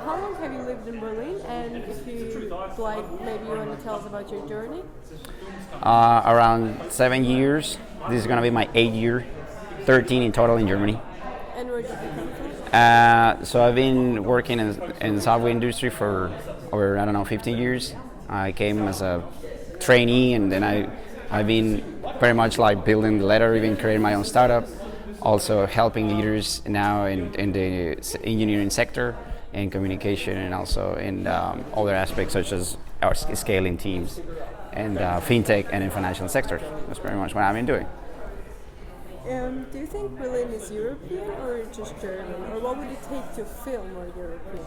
how long have you lived in Berlin? And if you like, maybe you want to tell us about your journey? Around 7 years. This is going to be my 8th year, 13 in total in Germany. And where did you come from? So I've been working in the software industry for over, 15 years. I came as a trainee, and then I've been very much like building the ladder, even creating my own startup, also helping leaders now in the engineering sector, in communication, and also in other aspects such as our scaling teams and fintech and in financial sectors. That's pretty much what I've been doing. Do you think Berlin is European or just German? Or what would it take to feel more European?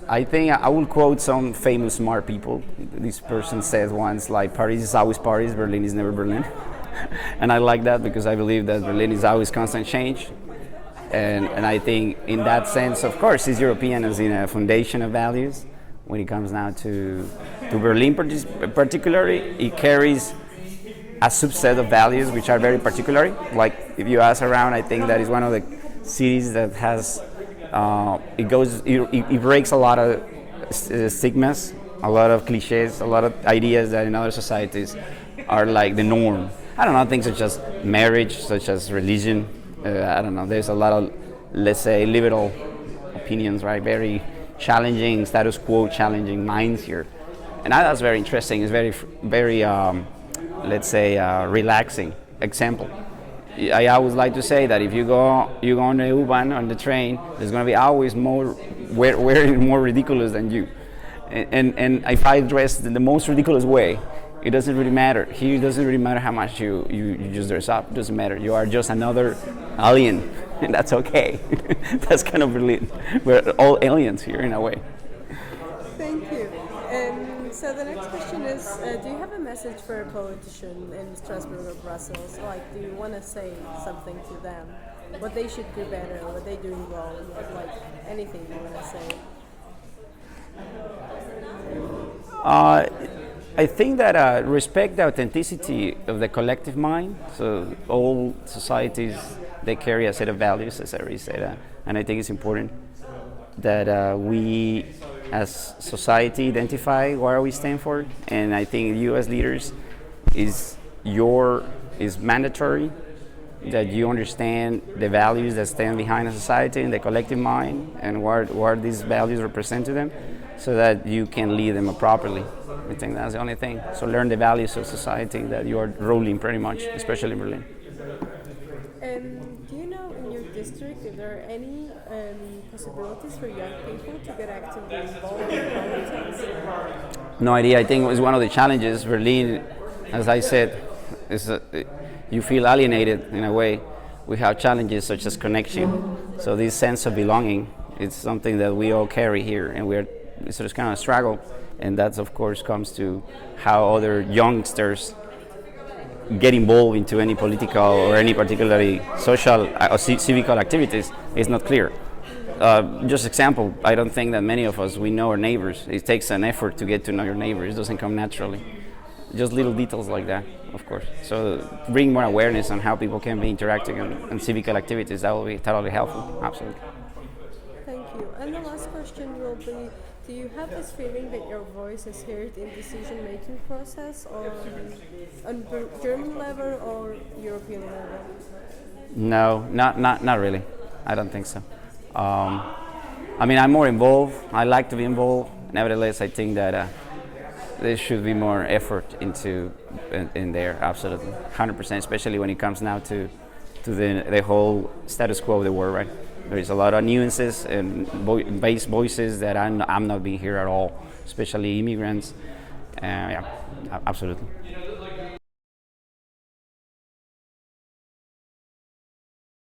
I think I will quote some famous smart people. This person said once, like, Paris is always Paris, Berlin is never Berlin. And I like that because I believe that Berlin is always constant change. And I think in that sense, of course, it's European as in a foundation of values. When it comes now to Berlin particularly, it carries a subset of values which are very particular. Like if you ask around, I think that is one of the cities that has, it breaks a lot of stigmas, a lot of cliches, a lot of ideas that in other societies are like the norm. I don't know, things such as marriage, such as religion. I don't know, there's a lot of, let's say, liberal opinions, right? Very challenging, status quo challenging minds here. And that's very interesting. It's very, let's say, relaxing. Example. I always like to say that if you go on the U-Bahn, on the train, there's going to be always more wearing more ridiculous than you. And if I dress in the most ridiculous way, it doesn't really matter. Here it doesn't really matter how much you just dress up. It doesn't matter. You are just another alien, and that's okay. That's kind of Berlin. We're all aliens here in a way. Thank you. So the next question is, do you have a message for a politician in Strasbourg or Brussels? Like, do you want to say something to them? What they should do better, what they're doing wrong, like anything you want to say? I think that respect the authenticity of the collective mind. So all societies, they carry a set of values, as I already said, and I think it's important that we as society identify what we stand for. And I think you as leaders is mandatory that you understand the values that stand behind a society and the collective mind and what these values represent to them, so that you can lead them properly. I think that's the only thing. So learn the values of society that you are ruling pretty much, especially in Berlin. And do you know in your district if there are any possibilities for young people to get actively involved in politics? No idea. I think it was one of the challenges. Berlin, as I said, is you feel alienated in a way. We have challenges such as connection. So this sense of belonging, it's something that we all carry here, and it's just kind of a struggle. And that, of course, comes to how other youngsters get involved into any political or any particularly social or civical activities is not clear. Just example, I don't think that many of us, we know our neighbors. It takes an effort to get to know your neighbors. It doesn't come naturally. Just little details like that, of course. So bring more awareness on how people can be interacting in civical activities. That will be totally helpful, absolutely. Thank you. And the last question will be, do you have this feeling that your voice is heard in decision-making process on German level or European level? No, not really. I don't think so. I mean, I'm more involved. I like to be involved. Nevertheless, I think that there should be more effort in there. Absolutely, 100%. Especially when it comes now to the whole status quo of the world, right? There is a lot of nuances and base voices that I'm not being here at all, especially immigrants. Yeah, absolutely.